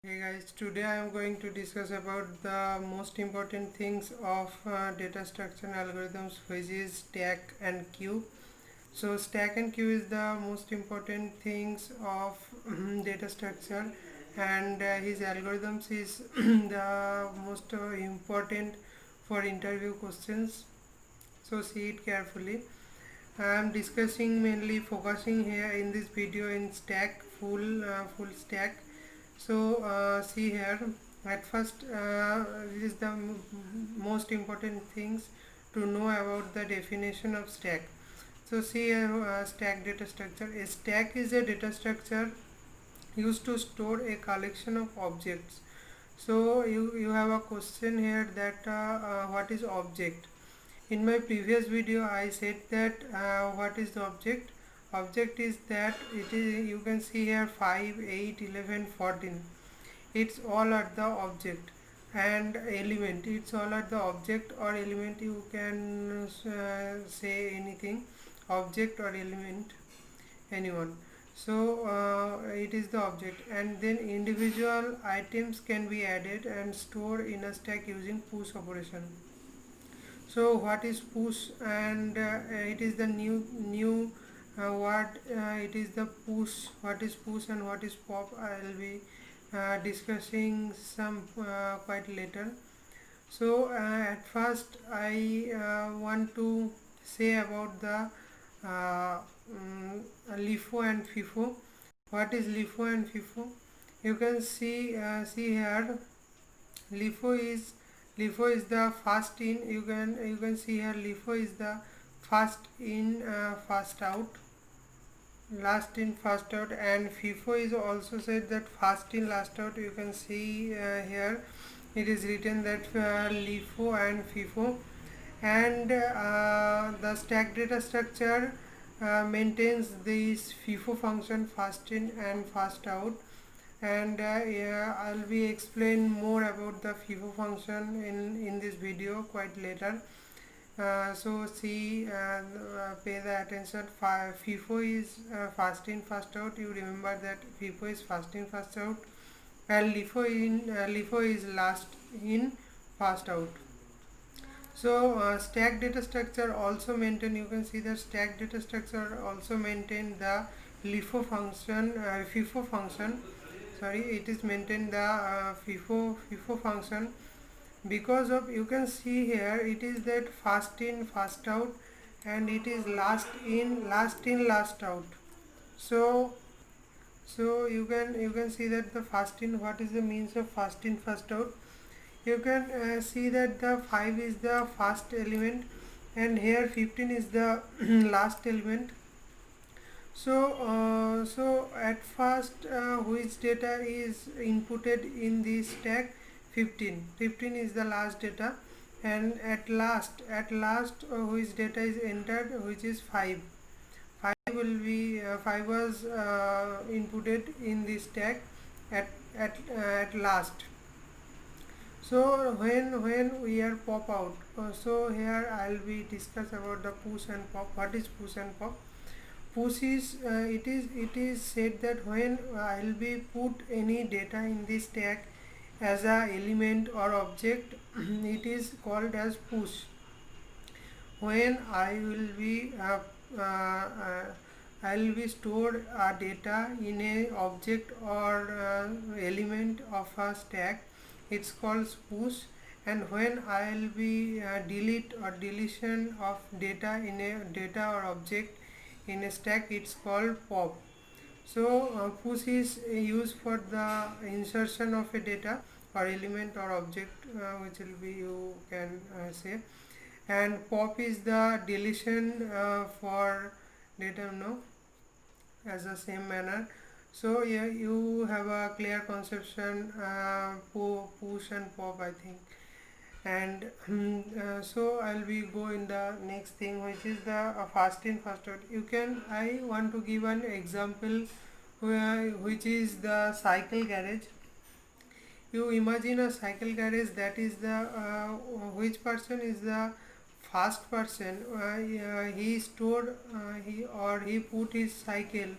Hey guys, today I am going to discuss about the most important things of data structure and algorithms, which is stack and queue. So stack and queue is the most important things of data structure, and his algorithms is the most important for interview questions. So see it carefully. I am discussing mainly focusing here in this video in stack full stack. So see here, at first this is the most important things to know about the definition of stack. So see here, stack data structure. A stack is a data structure used to store a collection of objects. So you have a question here that what is object. In my previous video I said that what is the object. Object is that it is, you can see here, 5, 8, 11, 14. It's all at the object. And element, it's all at the object or element. You can say anything, object or element, anyone. So it is the object, and then individual items can be added and stored in a stack using push operation. So what is push? And it is the new word. It is the push. What is push and what is pop? I will be discussing some quite later. So at first I want to say about the LIFO and FIFO. What is LIFO and FIFO? You can see here, LIFO is the fast in. You can see here, LIFO is the fast in fast out, last in fast out. And FIFO is also said that fast in last out. You can see here it is written that LIFO and FIFO. And the stack data structure maintains this FIFO function, fast in and fast out. And yeah, I'll be explain more about the FIFO function in this video quite later. So see, pay the attention. FIFO is fast in fast out. You remember that FIFO is fast in fast out, and LIFO is last in fast out. So stack data structure also maintain. You can see the stack data structure also maintain the LIFO function, FIFO function. Sorry, it is maintain the FIFO function, because of, you can see here, it is that fast in fast out, and it is last in last out. So you can see that the fast in, what is the means of fast in fast out. You can see that the 5 is the first element, and here 15 is the last element. So at first which data is inputted in this stack? 15 is the last data. And at last which data is entered, which is 5. 5 was inputted in this stack at last. So when we are pop out, so here I'll be discuss about the push and pop. What is push and pop? Push is it is said that when I'll be put any data in this stack as a element or object, it is called as push. When I will be stored data in a object or element of a stack, it's called push. And when I will be delete or deletion of data in a data or object in a stack, it's called pop. So push is used for the insertion of a data or element or object, which will be, you can say. And pop is the deletion for data, no, as the same manner. So yeah, you have a clear conception, push and pop, I think. And so I'll be go in the next thing, which is the fast in fast out. I want to give an example which is the cycle garage. You imagine a cycle garage, that is the which person is the fast person. He stored he put his cycle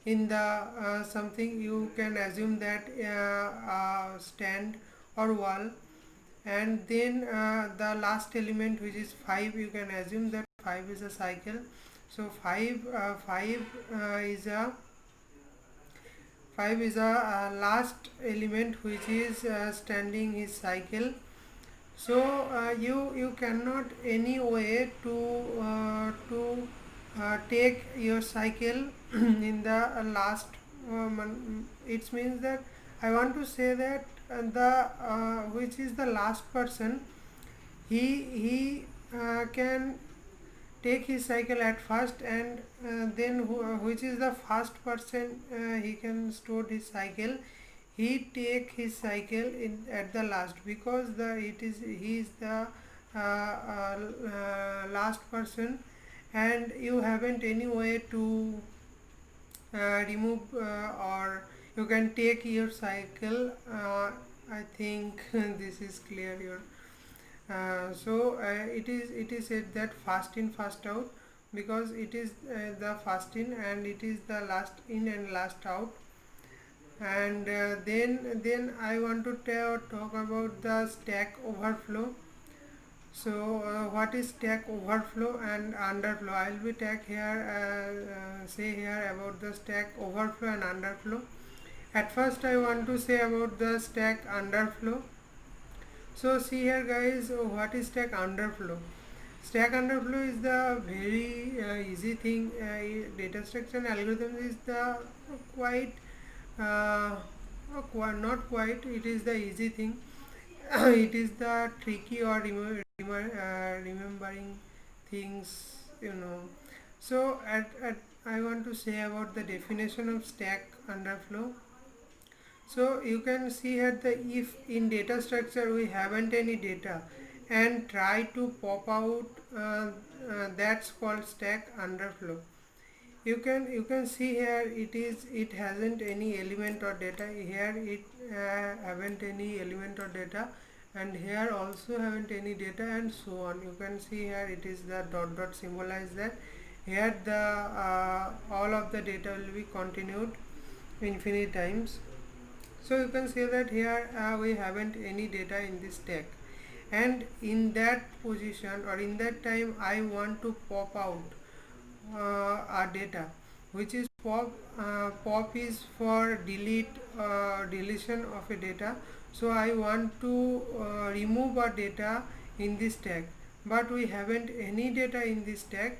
in the something, you can assume that stand or wall, and then the last element, which is 5, you can assume that 5 is a cycle. So 5 is a 5 is a last element which is standing his cycle. So you cannot any way to take your cycle in the last it means that I want to say that the which is the last person, he can take his cycle at first, and then which is the first person, he can store his cycle, he take his cycle in at the last, because the it is he is the last person, and you haven't any way to remove or you can take your cycle. I think this is clear your it is said that fast in fast out, because it is the first in and it is the last in and last out. And then I want to talk about the stack overflow. So what is stack overflow and underflow? I will be talk here say here about the stack overflow and underflow. At first I want to say about the stack underflow. So see here guys, what is stack underflow? Stack underflow is the very easy thing. Data structure and algorithm is the quite not quite, it is the easy thing. It is the tricky or remembering things, So at I want to say about the definition of stack underflow. So you can see here, the if in data structure we haven't any data and try to pop out, that's called stack underflow. You can see here, it hasn't any element or data. Here it haven't any element or data, and here also haven't any data, and so on. You can see here it is the dot dot symbolize that here the all of the data will be continued infinite times. So you can say that here we haven't any data in this stack, and in that position or in that time I want to pop out our data, which is pop is for deletion of a data. So I want to remove our data in this tag, but we haven't any data in this tag,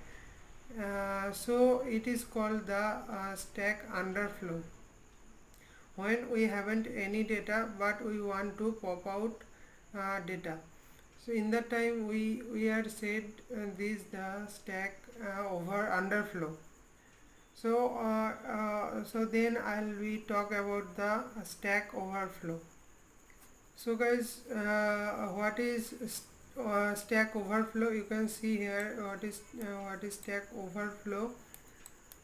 so it is called the stack underflow. When we haven't any data but we want to pop out data, so in that time we are said this the stack over underflow. So then I'll we talk about the stack overflow. So guys, what is stack overflow? You can see here what is stack overflow.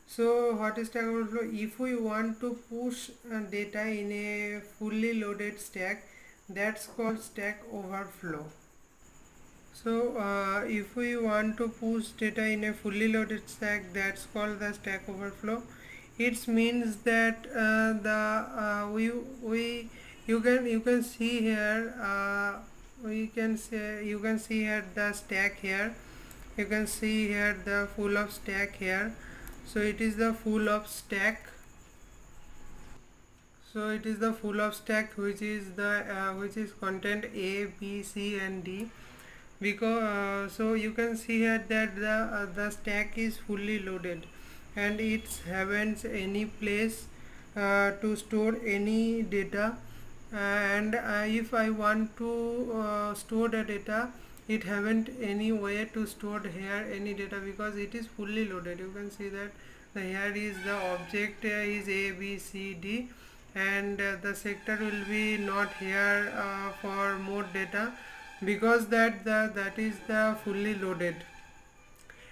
So what is stack overflow? If we want to push data in a fully loaded stack, that's called stack overflow. So if we want to push data in a fully loaded stack, that's called the stack overflow. It means that we you can see here, you can see here the stack here. You can see here the full of stack here. So it is the full of stack. So it is the full of stack, which is the which is content A, B, C, and D. Because so you can see here that the stack is fully loaded, and it haven't any place to store any data. And if I want to store the data, it haven't any way to store here any data, because it is fully loaded. You can see that here is the object is A, B, C, D, and the sector will be not here for more data, because that is the fully loaded.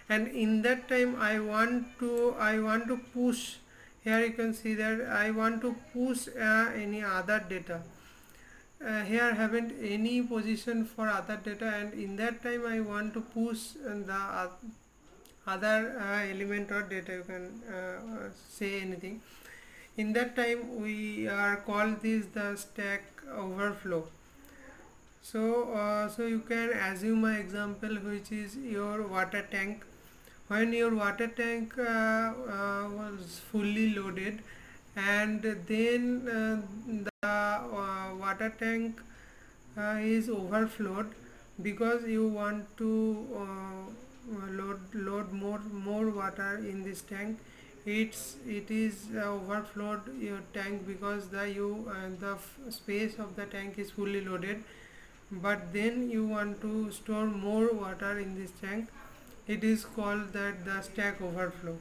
And in that time I want to push. Here you can see that I want to push any other data. Here haven't any position for other data, and in that time I want to push the other element or data, you can say anything. In that time we are called this the stack overflow. So you can assume an example which is your water tank. When your water tank was fully loaded, and then the water tank is overflowed, because you want to load more water in this tank. It is overflowed your tank, because the space of the tank is fully loaded, but then you want to store more water in this tank. It is called that the stack overflow.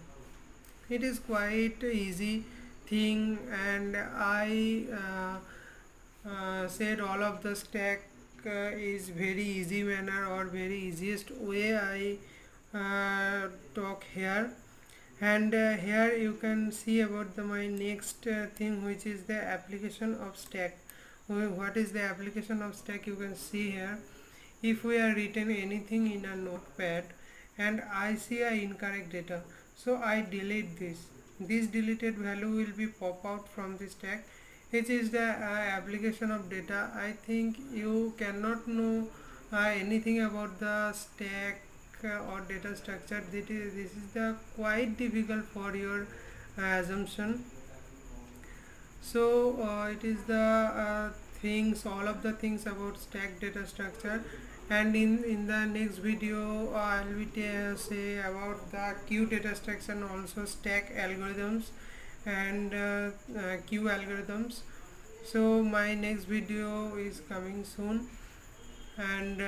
It is quite easy thing, and I said all of the stack is very easy manner or very easiest way I talk here. And here you can see about my next thing, which is the application of stack. What is the application of stack? You can see here. If we are written anything in a notepad and I see a incorrect data, so I delete this deleted value will be pop out from the stack. It is the application of data. I think you cannot know anything about the stack or data structure. This is the quite difficult for your assumption. So it is the things, all of the things about stack data structure. And in the next video I will say about the queue data structure and also stack algorithms and queue algorithms. So my next video is coming soon. And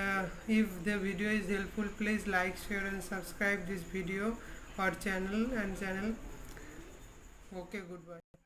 if the video is helpful, please like, share and subscribe this video or channel. Okay, goodbye.